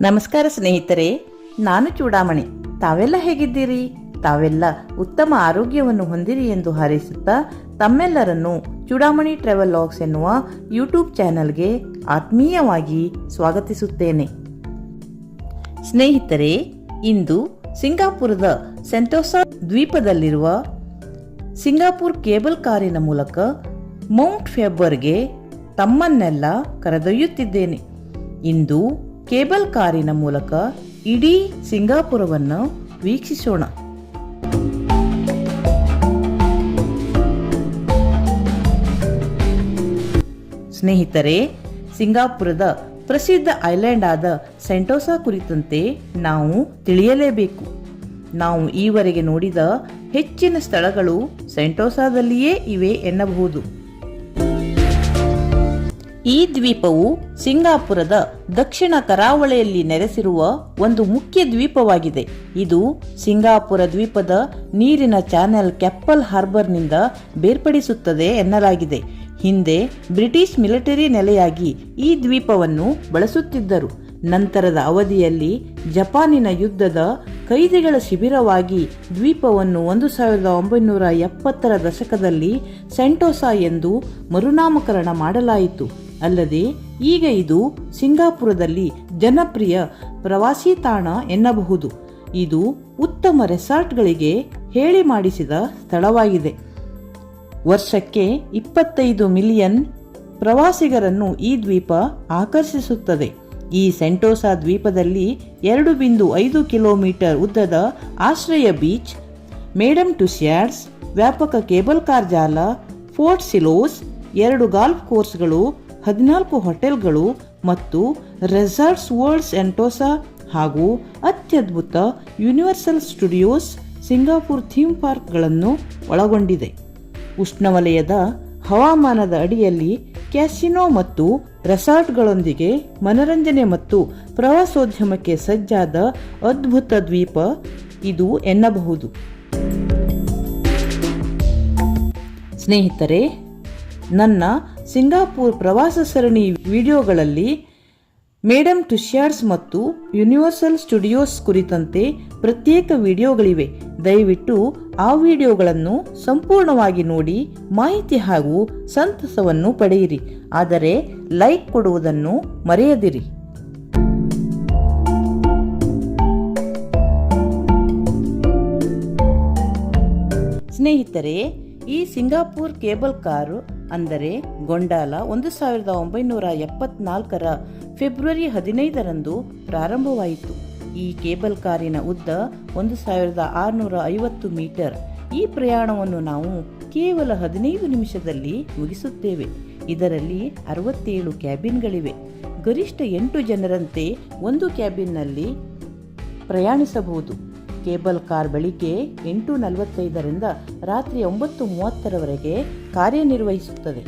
ನಮಸ್ಕಾರ ಸ್ನೇಹಿತರೆ, ನಾನು ಚೂಡಾಮಣಿ. ತಾವೆಲ್ಲ ಹೇಗಿದ್ದೀರಿ? ತಾವೆಲ್ಲ ಉತ್ತಮ ಆರೋಗ್ಯವನ್ನು ಹೊಂದಿರಿ ಎಂದು ಹಾರೈಸುತ್ತಾ ತಮ್ಮೆಲ್ಲರನ್ನು ಚೂಡಾಮಣಿ ಟ್ರಾವೆಲ್ ಲಾಗ್ಸ್ ಎನ್ನುವ ಯೂಟ್ಯೂಬ್ ಚಾನೆಲ್ಗೆ ಆತ್ಮೀಯವಾಗಿ ಸ್ವಾಗತಿಸುತ್ತೇನೆ. ಸ್ನೇಹಿತರೆ, ಇಂದು ಸಿಂಗಾಪುರದ ಸೆಂಟೋಸಾ ದ್ವೀಪದಲ್ಲಿರುವ ಸಿಂಗಾಪುರ್ ಕೇಬಲ್ ಕಾರಿನ ಮೂಲಕ ಮೌಂಟ್ ಫೆಬರ್ಗೆ ತಮ್ಮನ್ನೆಲ್ಲ ಕರೆದೊಯ್ಯುತ್ತಿದ್ದೇನೆ. ಇಂದು ಕೇಬಲ್ ಕಾರಿನ ಮೂಲಕ ಇಡೀ ಸಿಂಗಾಪುರವನ್ನು ವೀಕ್ಷಿಸೋಣ. ಸ್ನೇಹಿತರೆ, ಸಿಂಗಾಪುರದ ಪ್ರಸಿದ್ಧ ಐಲ್ಯಾಂಡ್ ಆದ ಸೆಂಟೋಸಾ ಕುರಿತಂತೆ ನಾವು ತಿಳಿಯಲೇಬೇಕು. ನಾವು ಈವರೆಗೆ ನೋಡಿದ ಹೆಚ್ಚಿನ ಸ್ಥಳಗಳು ಸೆಂಟೋಸಾದಲ್ಲಿಯೇ ಇವೆ ಎನ್ನಬಹುದು. ಈ ದ್ವೀಪವು ಸಿಂಗಾಪುರದ ದಕ್ಷಿಣ ಕರಾವಳಿಯಲ್ಲಿ ನೆಲೆಸಿರುವ ಒಂದು ಮುಖ್ಯ ದ್ವೀಪವಾಗಿದೆ. ಇದು ಸಿಂಗಾಪುರ ದ್ವೀಪದ ನೀರಿನ ಚಾನೆಲ್ ಕೆಪ್ಪಲ್ ಹಾರ್ಬರ್ನಿಂದ ಬೇರ್ಪಡಿಸುತ್ತದೆ ಎನ್ನಲಾಗಿದೆ. ಹಿಂದೆ ಬ್ರಿಟಿಷ್ ಮಿಲಿಟರಿ ನೆಲೆಯಾಗಿ ಈ ದ್ವೀಪವನ್ನು ಬಳಸುತ್ತಿದ್ದರು. ನಂತರದ ಅವಧಿಯಲ್ಲಿ ಜಪಾನಿನ ಯುದ್ಧದ ಕೈದಿಗಳ ಶಿಬಿರವಾಗಿ ದ್ವೀಪವನ್ನು 1970ರ ದಶಕದಲ್ಲಿ ಸೆಂಟೋಸಾ ಎಂದು ಮರುನಾಮಕರಣ ಮಾಡಲಾಯಿತು. ಅಲ್ಲದೆ ಈಗ ಇದು ಸಿಂಗಾಪುರದಲ್ಲಿ ಜನಪ್ರಿಯ ಪ್ರವಾಸಿ ತಾಣ ಎನ್ನಬಹುದು. ಇದು ಉತ್ತಮ ರೆಸಾರ್ಟ್ಗಳಿಗೆ ಹೇಳಿ ಮಾಡಿಸಿದ ಸ್ಥಳವಾಗಿದೆ. ವರ್ಷಕ್ಕೆ 25 ಮಿಲಿಯನ್ ಪ್ರವಾಸಿಗರನ್ನು ಈ ದ್ವೀಪ ಆಕರ್ಷಿಸುತ್ತದೆ. ಈ ಸೆಂಟೋಸಾ ದ್ವೀಪದಲ್ಲಿ 2.5 ಕಿಲೋಮೀಟರ್ ಉದ್ದದ ಆಶ್ರಯ ಬೀಚ್, ಮೇಡಮ್ ಟುಸ್ಯಾಡ್ಸ್, ವ್ಯಾಪಕ ಕೇಬಲ್ ಕಾರ್ ಜಾಲ, ಫೋರ್ಟ್ ಸಿಲೋಸ್, 2 ಗಾಲ್ಫ್ ಕೋರ್ಸ್ಗಳು, 14 ಹೋಟೆಲ್ಗಳು ಮತ್ತು ರೆಸಾರ್ಟ್ಸ್ ವರ್ಲ್ಡ್ ಸೆಂಟೋಸಾ ಹಾಗೂ ಅತ್ಯದ್ಭುತ ಯೂನಿವರ್ಸಲ್ ಸ್ಟುಡಿಯೋಸ್ ಸಿಂಗಾಪುರ್ ಥೀಮ್ ಪಾರ್ಕ್ಗಳನ್ನು ಒಳಗೊಂಡಿದೆ. ಉಷ್ಣವಲಯದ ಹವಾಮಾನದ ಅಡಿಯಲ್ಲಿ ಕ್ಯಾಸಿನೋ ಮತ್ತು ರೆಸಾರ್ಟ್ಗಳೊಂದಿಗೆ ಮನರಂಜನೆ ಮತ್ತು ಪ್ರವಾಸೋದ್ಯಮಕ್ಕೆ ಸಜ್ಜಾದ ಅದ್ಭುತ ದ್ವೀಪ ಇದು ಎನ್ನಬಹುದು. ಸ್ನೇಹಿತರೆ, ನನ್ನ ಸಿಂಗಾಪುರ್ ಪ್ರವಾಸ ಸರಣಿ ವಿಡಿಯೋಗಳಲ್ಲಿ ಮೇಡಮ್ ಟುಸ್ಯಾಡ್ಸ್ ಮತ್ತು ಯೂನಿವರ್ಸಲ್ ಸ್ಟುಡಿಯೋಸ್ ಕುರಿತಂತೆ ಪ್ರತ್ಯೇಕ ವಿಡಿಯೋಗಳಿವೆ. ದಯವಿಟ್ಟು ಆ ವಿಡಿಯೋಗಳನ್ನು ಸಂಪೂರ್ಣವಾಗಿ ನೋಡಿ ಮಾಹಿತಿ ಹಾಗೂ ಸಂತಸವನ್ನು ಪಡೆಯಿರಿ. ಆದರೆ ಲೈಕ್ ಕೊಡುವುದನ್ನು ಮರೆಯದಿರಿ. ಸ್ನೇಹಿತರೆ, ಈ ಸಿಂಗಾಪುರ್ ಕೇಬಲ್ ಕಾರು ಅಂದರೆ ಗೊಂಡಾಲ 1974ರ ಫೆಬ್ರವರಿ 15ರಂದು ಪ್ರಾರಂಭವಾಯಿತು. ಈ ಕೇಬಲ್ ಕಾರಿನ ಉದ್ದ 1650 ಮೀಟರ್. ಈ ಪ್ರಯಾಣವನ್ನು ನಾವು ಕೇವಲ 15 ನಿಮಿಷದಲ್ಲಿ ಮುಗಿಸುತ್ತೇವೆ. ಇದರಲ್ಲಿ 67 ಕ್ಯಾಬಿನ್ಗಳಿವೆ. ಗರಿಷ್ಠ 8 ಜನರಂತೆ ಒಂದು ಕ್ಯಾಬಿನ್ನಲ್ಲಿ ಪ್ರಯಾಣಿಸಬಹುದು. ಕೇಬಲ್ ಕಾರ್ ಬೆಳಿಗ್ಗೆ 8:45ರಿಂದ ರಾತ್ರಿ 9:30ರವರೆಗೆ ಕಾರ್ಯನಿರ್ವಹಿಸುತ್ತದೆ.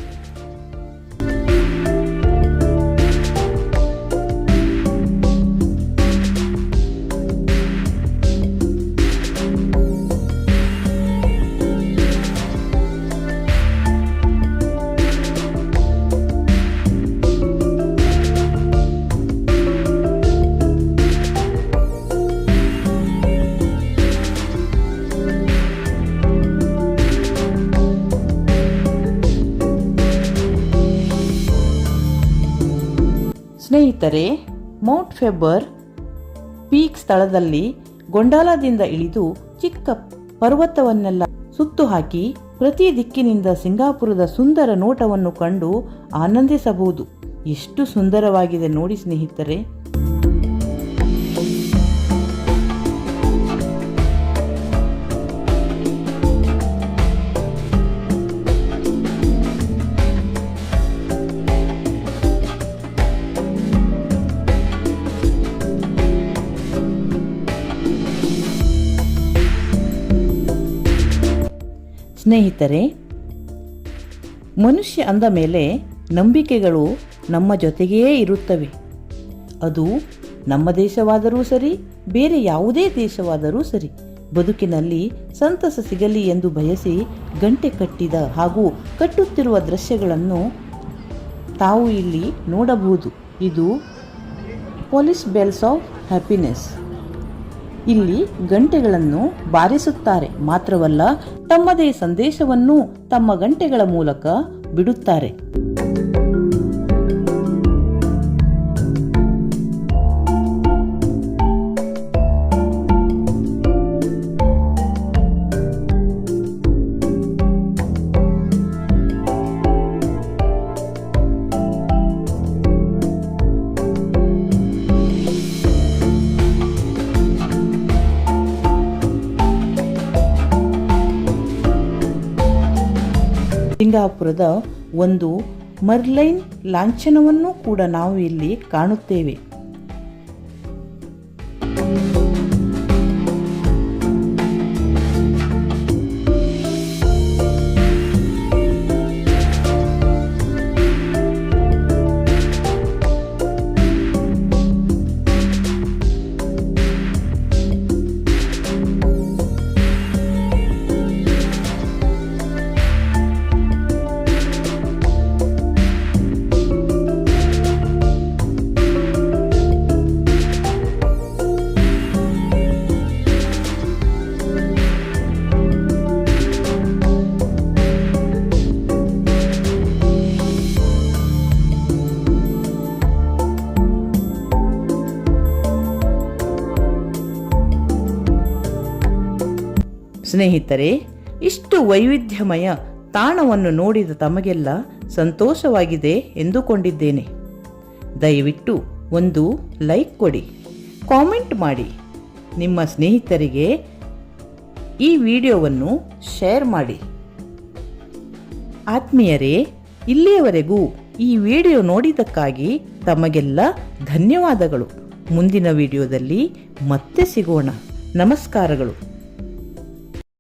ಸ್ನೇಹಿತರೆ, ಮೌಂಟ್ ಫೆಬರ್ ಪೀಕ್ ಸ್ಥಳದಲ್ಲಿ ಗೊಂಡಾಲದಿಂದ ಇಳಿದು ಚಿಕ್ಕ ಪರ್ವತವನ್ನೆಲ್ಲ ಸುತ್ತು ಹಾಕಿ ಪ್ರತಿ ದಿಕ್ಕಿನಿಂದ ಸಿಂಗಾಪುರದ ಸುಂದರ ನೋಟವನ್ನು ಕಂಡು ಆನಂದಿಸಬಹುದು. ಎಷ್ಟು ಸುಂದರವಾಗಿದೆ ನೋಡಿ ಸ್ನೇಹಿತರೆ. ಸ್ನೇಹಿತರೆ, ಮನುಷ್ಯ ಅಂದ ಮೇಲೆ ನಂಬಿಕೆಗಳು ನಮ್ಮ ಜೊತೆಗೇ ಇರುತ್ತವೆ. ಅದು ನಮ್ಮ ದೇಶವಾದರೂ ಸರಿ, ಬೇರೆ ಯಾವುದೇ ದೇಶವಾದರೂ ಸರಿ. ಬದುಕಿನಲ್ಲಿ ಸಂತಸ ಸಿಗಲಿ ಎಂದು ಬಯಸಿ ಗಂಟೆ ಕಟ್ಟಿದ ಹಾಗೂ ಕಟ್ಟುತ್ತಿರುವ ದೃಶ್ಯಗಳನ್ನು ತಾವು ಇಲ್ಲಿ ನೋಡಬಹುದು. ಇದು ಪೊಲೀಸ್ ಬೆಲ್ಸ್ ಆಫ್ ಹ್ಯಾಪಿನೆಸ್. ಇಲ್ಲಿ ಗಂಟೆಗಳನ್ನು ಬಾರಿಸುತ್ತಾರೆ ಮಾತ್ರವಲ್ಲ, ತಮ್ಮದೇ ಸಂದೇಶವನ್ನು ತಮ್ಮ ಗಂಟೆಗಳ ಮೂಲಕ ಬಿಡುತ್ತಾರೆ. ಸಿಂಗಾಪುರದ ಒಂದು ಮರ್ಲೈನ್ ಲಾಂಛನವನ್ನು ಕೂಡ ನಾವು ಇಲ್ಲಿ ಕಾಣುತ್ತೇವೆ. ಸ್ನೇಹಿತರೆ, ಇಷ್ಟು ವೈವಿಧ್ಯಮಯ ತಾಣವನ್ನು ನೋಡಿದ ತಮಗೆಲ್ಲ ಸಂತೋಷವಾಗಿದೆ ಎಂದುಕೊಂಡಿದ್ದೇನೆ. ದಯವಿಟ್ಟು ಒಂದು ಲೈಕ್ ಕೊಡಿ, ಕಾಮೆಂಟ್ ಮಾಡಿ, ನಿಮ್ಮ ಸ್ನೇಹಿತರಿಗೆ ಈ ವಿಡಿಯೋವನ್ನು ಶೇರ್ ಮಾಡಿ. ಆತ್ಮೀಯರೇ, ಇಲ್ಲಿಯವರೆಗೂ ಈ ವಿಡಿಯೋ ನೋಡಿದ್ದಕ್ಕಾಗಿ ತಮಗೆಲ್ಲ ಧನ್ಯವಾದಗಳು. ಮುಂದಿನ ವಿಡಿಯೋದಲ್ಲಿ ಮತ್ತೆ ಸಿಗೋಣ. ನಮಸ್ಕಾರಗಳು.